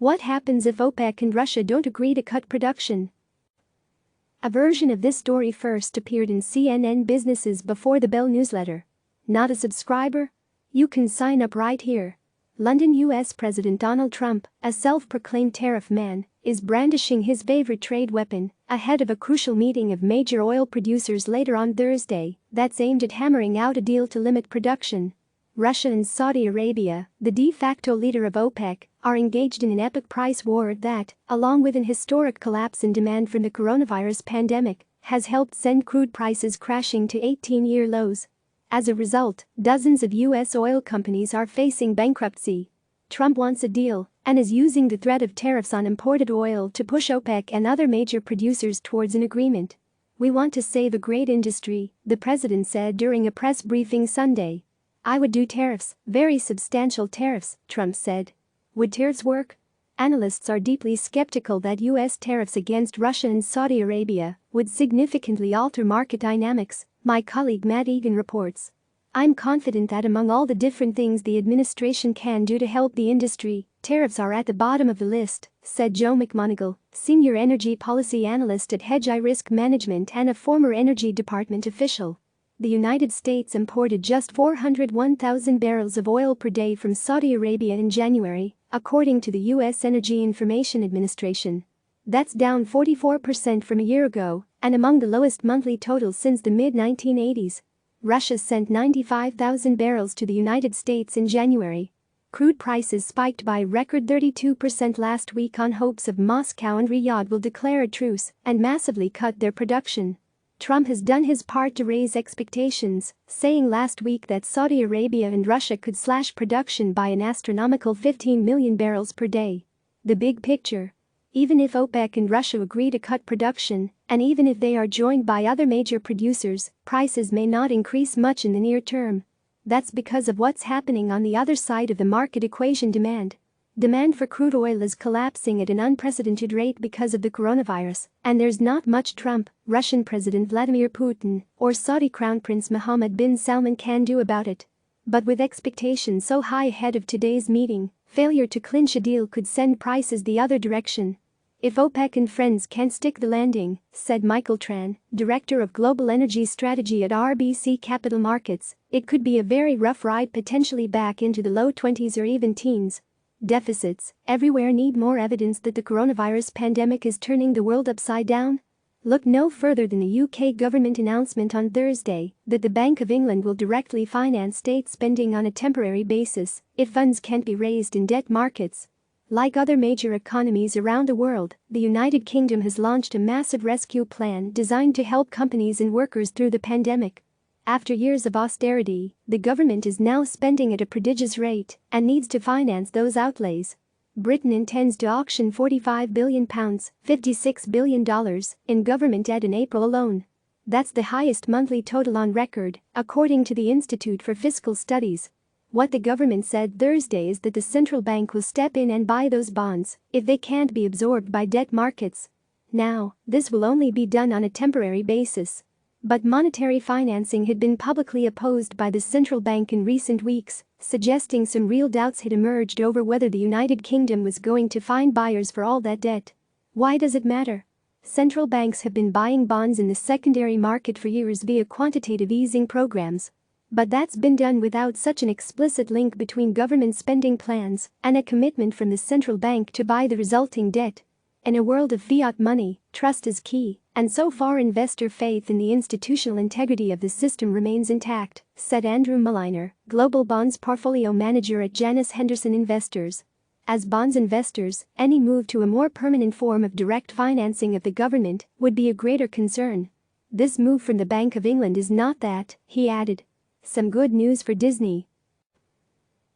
What happens if OPEC and Russia don't agree to cut production? A version of this story first appeared in CNN Business's Before the Bell newsletter. Not a subscriber? You can sign up right here. London US President Donald Trump, a self-proclaimed tariff man, is brandishing his favorite trade weapon ahead of a crucial meeting of major oil producers later on Thursday that's aimed at hammering out a deal to limit production. Russia and Saudi Arabia, the de facto leader of OPEC, are engaged in an epic price war that, along with an historic collapse in demand from the coronavirus pandemic, has helped send crude prices crashing to 18-year lows. As a result, dozens of U.S. oil companies are facing bankruptcy. Trump wants a deal and is using the threat of tariffs on imported oil to push OPEC and other major producers towards an agreement. "We want to save a great industry," the president said during a press briefing Sunday. "I would do tariffs, very substantial tariffs," Trump said. Would tariffs work? Analysts are deeply skeptical that U.S. tariffs against Russia and Saudi Arabia would significantly alter market dynamics, my colleague Matt Egan reports. "I'm confident that among all the different things the administration can do to help the industry, tariffs are at the bottom of the list," said Joe McMoneagle, senior energy policy analyst at Hedgeye Risk Management and a former Energy Department official. The United States imported just 401,000 barrels of oil per day from Saudi Arabia in January, according to the U.S. Energy Information Administration. That's down 44% from a year ago and among the lowest monthly totals since the mid-1980s. Russia sent 95,000 barrels to the United States in January. Crude prices spiked by a record 32% last week on hopes of Moscow and Riyadh will declare a truce and massively cut their production. Trump has done his part to raise expectations, saying last week that Saudi Arabia and Russia could slash production by an astronomical 15 million barrels per day. The big picture: even if OPEC and Russia agree to cut production, and even if they are joined by other major producers, prices may not increase much in the near term. That's because of what's happening on the other side of the market equation: demand. Demand for crude oil is collapsing at an unprecedented rate because of the coronavirus, and there's not much Trump, Russian President Vladimir Putin, or Saudi Crown Prince Mohammed bin Salman can do about it. But with expectations so high ahead of today's meeting, failure to clinch a deal could send prices the other direction. "If OPEC and friends can't stick the landing," said Michael Tran, director of global energy strategy at RBC Capital Markets, "it could be a very rough ride, potentially back into the low 20s or even teens." Deficits everywhere need more evidence that the coronavirus pandemic is turning the world upside down? Look no further than the UK government announcement on Thursday that the Bank of England will directly finance state spending on a temporary basis if funds can't be raised in debt markets. Like other major economies around the world, the United Kingdom has launched a massive rescue plan designed to help companies and workers through the pandemic. After years of austerity, the government is now spending at a prodigious rate and needs to finance those outlays. Britain intends to auction £45 billion, $56 billion, in government debt in April alone. That's the highest monthly total on record, according to the Institute for Fiscal Studies. What the government said Thursday is that the central bank will step in and buy those bonds if they can't be absorbed by debt markets. Now, this will only be done on a temporary basis. But monetary financing had been publicly opposed by the central bank in recent weeks, suggesting some real doubts had emerged over whether the United Kingdom was going to find buyers for all that debt. Why does it matter? Central banks have been buying bonds in the secondary market for years via quantitative easing programs. But that's been done without such an explicit link between government spending plans and a commitment from the central bank to buy the resulting debt. In a world of fiat money, trust is key, and so far investor faith in the institutional integrity of the system remains intact, said Andrew Mulliner, global bonds portfolio manager at Janus Henderson Investors. As bonds investors, any move to a more permanent form of direct financing of the government would be a greater concern. This move from the Bank of England is not that, he added. Some good news for Disney.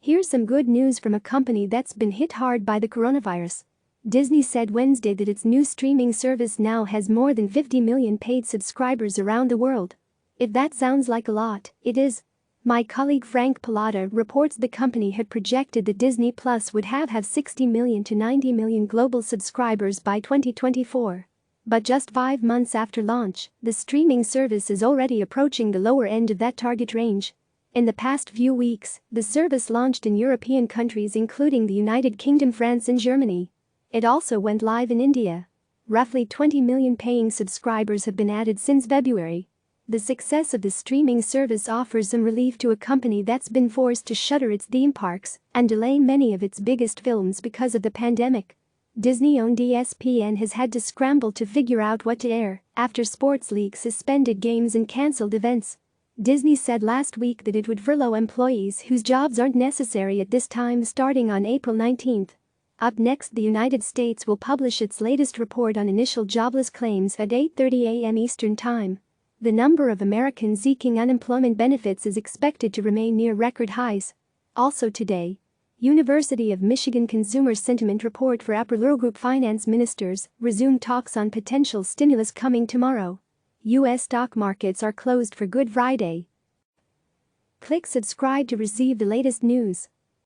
Here's some good news from a company that's been hit hard by the coronavirus. Disney said Wednesday that its new streaming service now has more than 50 million paid subscribers around the world. If that sounds like a lot, it is. My colleague Frank Pallotta reports the company had projected that Disney Plus would have 60 million to 90 million global subscribers by 2024. But just 5 months after launch, the streaming service is already approaching the lower end of that target range. In the past few weeks, the service launched in European countries including the United Kingdom, France and Germany. It also went live in India. Roughly 20 million paying subscribers have been added since February. The success of the streaming service offers some relief to a company that's been forced to shutter its theme parks and delay many of its biggest films because of the pandemic. Disney-owned ESPN has had to scramble to figure out what to air after sports leagues suspended games and canceled events. Disney said last week that it would furlough employees whose jobs aren't necessary at this time starting on April 19. Up next, the United States will publish its latest report on initial jobless claims at 8:30 a.m. Eastern Time. The number of Americans seeking unemployment benefits is expected to remain near record highs. Also today, University of Michigan Consumer Sentiment Report for Upper Group Finance Ministers resume talks on potential stimulus coming tomorrow. U.S. stock markets are closed for Good Friday. Click subscribe to receive the latest news.